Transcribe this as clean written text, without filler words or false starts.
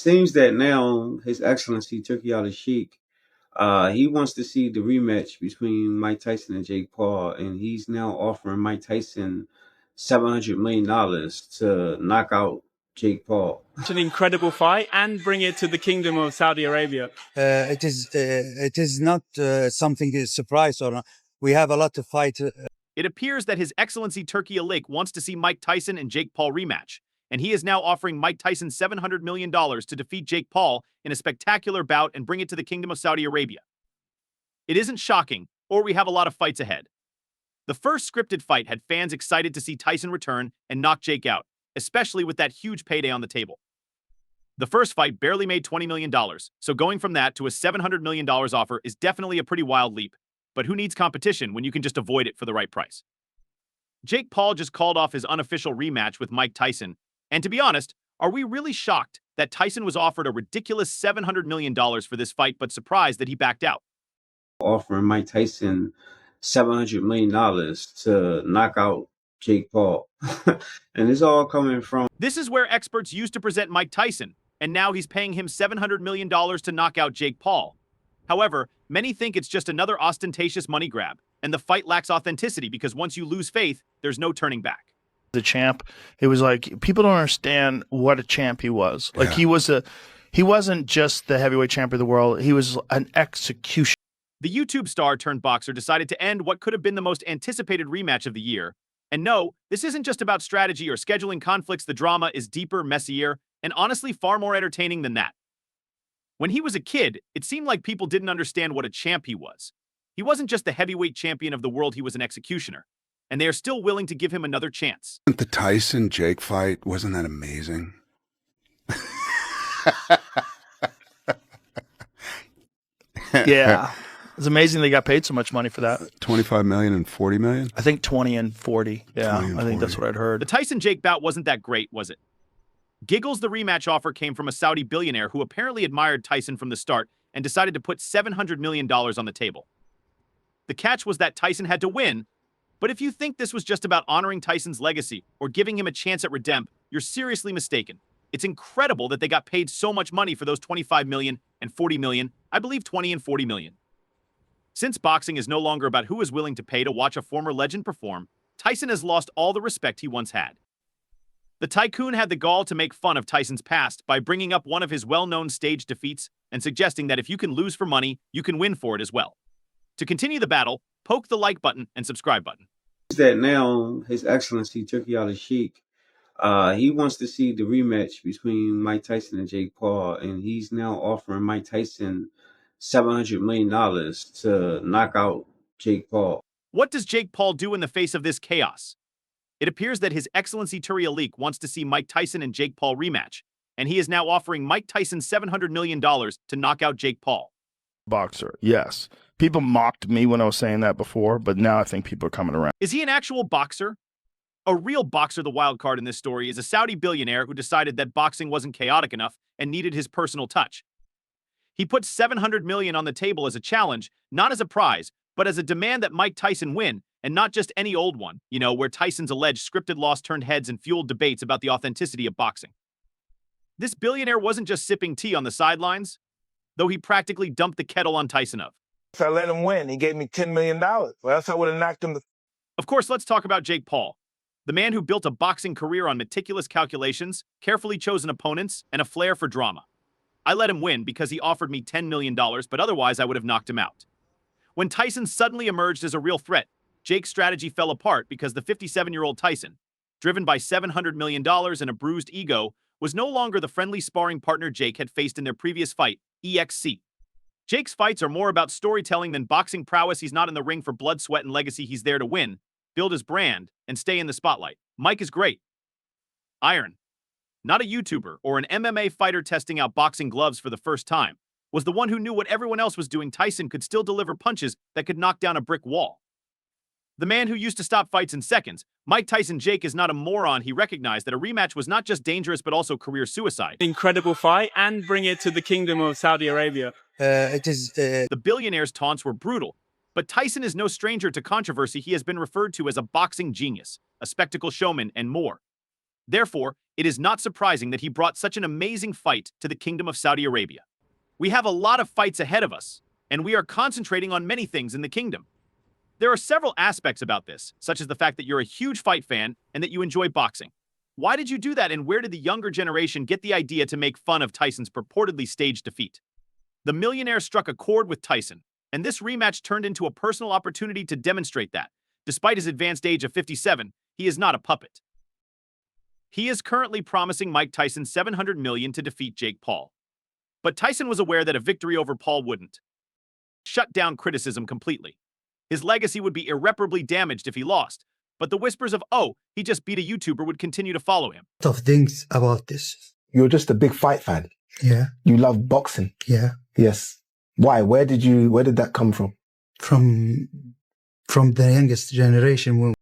seems that now His Excellency Turkey Al Sheikh, he wants to see the rematch between Mike Tyson and Jake Paul, and he's now offering Mike Tyson $700 million to knock out Jake Paul. It's an incredible fight and bring it to the Kingdom of Saudi Arabia. It is not something a surprise or not. We have a lot to fight. It appears that His Excellency Turkey Al wants to see Mike Tyson and Jake Paul rematch, and he is now offering Mike Tyson $700 million to defeat Jake Paul in a spectacular bout and bring it to the Kingdom of Saudi Arabia. It isn't shocking, or we have a lot of fights ahead. The first scripted fight had fans excited to see Tyson return and knock Jake out, especially with that huge payday on the table. The first fight barely made $20 million, so going from that to a $700 million offer is definitely a pretty wild leap. But who needs competition when you can just avoid it for the right price? Jake Paul just called off his unofficial rematch with Mike Tyson, and to be honest, are we really shocked that Tyson was offered a ridiculous $700 million for this fight but surprised that he backed out? Offering Mike Tyson $700 million to knock out Jake Paul. And it's all coming from... This is where experts used to present Mike Tyson, and now he's paying him $700 million to knock out Jake Paul. However, many think it's just another ostentatious money grab, and the fight lacks authenticity because once you lose faith, there's no turning back. The champ, it was like people don't understand what a champ he was. Like he wasn't just the heavyweight champion of the world. He was an executioner. The YouTube star turned boxer decided to end what could have been the most anticipated rematch of the year. And no, this isn't just about strategy or scheduling conflicts. The drama is deeper, messier, and honestly far more entertaining than that. When he was a kid, it seemed like people didn't understand what a champ he was. He wasn't just the heavyweight champion of the world, he was an executioner. And they are still willing to give him another chance. The Tyson-Jake fight, wasn't that amazing? Yeah. It's amazing they got paid so much money for that. 25 million and 40 million? I think 20 and 40. Yeah, I think that's what I'd heard. The Tyson-Jake bout wasn't that great, was it? Giggles, the rematch offer came from a Saudi billionaire who apparently admired Tyson from the start and decided to put $700 million on the table. The catch was that Tyson had to win, but if you think this was just about honoring Tyson's legacy or giving him a chance at redemption, you're seriously mistaken. It's incredible that they got paid so much money for those 25 million and 40 million, I believe 20 and 40 million. Since boxing is no longer about who is willing to pay to watch a former legend perform, Tyson has lost all the respect he once had. The tycoon had the gall to make fun of Tyson's past by bringing up one of his well-known stage defeats and suggesting that if you can lose for money, you can win for it as well. To continue the battle, poke the like button and subscribe button. That now His Excellency Turkey Al Sheikh, he wants to see the rematch between Mike Tyson and Jake Paul, and he's now offering Mike Tyson $700 million to knock out Jake Paul. What does Jake Paul do in the face of this chaos? It appears that His Excellency Turkey Al wants to see Mike Tyson and Jake Paul rematch, and he is now offering Mike Tyson $700 million to knock out Jake Paul. Boxer, yes. People mocked me when I was saying that before, but now I think people are coming around. Is he an actual boxer? A real boxer, the wild card in this story, is a Saudi billionaire who decided that boxing wasn't chaotic enough and needed his personal touch. He put $700 million on the table as a challenge, not as a prize, but as a demand that Mike Tyson win, and not just any old one, you know, where Tyson's alleged scripted loss turned heads and fueled debates about the authenticity of boxing. This billionaire wasn't just sipping tea on the sidelines, though he practically dumped the kettle on Tyson of. If I let him win, he gave me $10 million. Well, else I would have knocked him. Of course, let's talk about Jake Paul, the man who built a boxing career on meticulous calculations, carefully chosen opponents, and a flair for drama. I let him win because he offered me $10 million, but otherwise I would have knocked him out. When Tyson suddenly emerged as a real threat, Jake's strategy fell apart because the 57-year-old Tyson, driven by $700 million and a bruised ego, was no longer the friendly sparring partner Jake had faced in their previous fight, EXC. Jake's fights are more about storytelling than boxing prowess. He's not in the ring for blood, sweat, and legacy. He's there to win, build his brand, and stay in the spotlight. Mike is great. Iron, not a YouTuber or an MMA fighter testing out boxing gloves for the first time, was the one who knew what everyone else was doing. Tyson could still deliver punches that could knock down a brick wall. The man who used to stop fights in seconds, Mike Tyson Jake, is not a moron. He recognized that a rematch was not just dangerous but also career suicide. Incredible fight and bring it to the Kingdom of Saudi Arabia. The billionaire's taunts were brutal, but Tyson is no stranger to controversy. He has been referred to as a boxing genius, a spectacle showman, and more. Therefore, it is not surprising that he brought such an amazing fight to the Kingdom of Saudi Arabia. We have a lot of fights ahead of us, and we are concentrating on many things in the kingdom. There are several aspects about this, such as the fact that you're a huge fight fan and that you enjoy boxing. Why did you do that, and where did the younger generation get the idea to make fun of Tyson's purportedly staged defeat? The millionaire struck a chord with Tyson, and this rematch turned into a personal opportunity to demonstrate that, despite his advanced age of 57, he is not a puppet. He is currently promising Mike Tyson $700 million to defeat Jake Paul. But Tyson was aware that a victory over Paul wouldn't shut down criticism completely. His legacy would be irreparably damaged if he lost, but the whispers of, oh, he just beat a YouTuber would continue to follow him. Of things about this. You're just a big fight fan. Yeah. You love boxing. Yeah. Yes. Why? Where did that come from? From the youngest generation,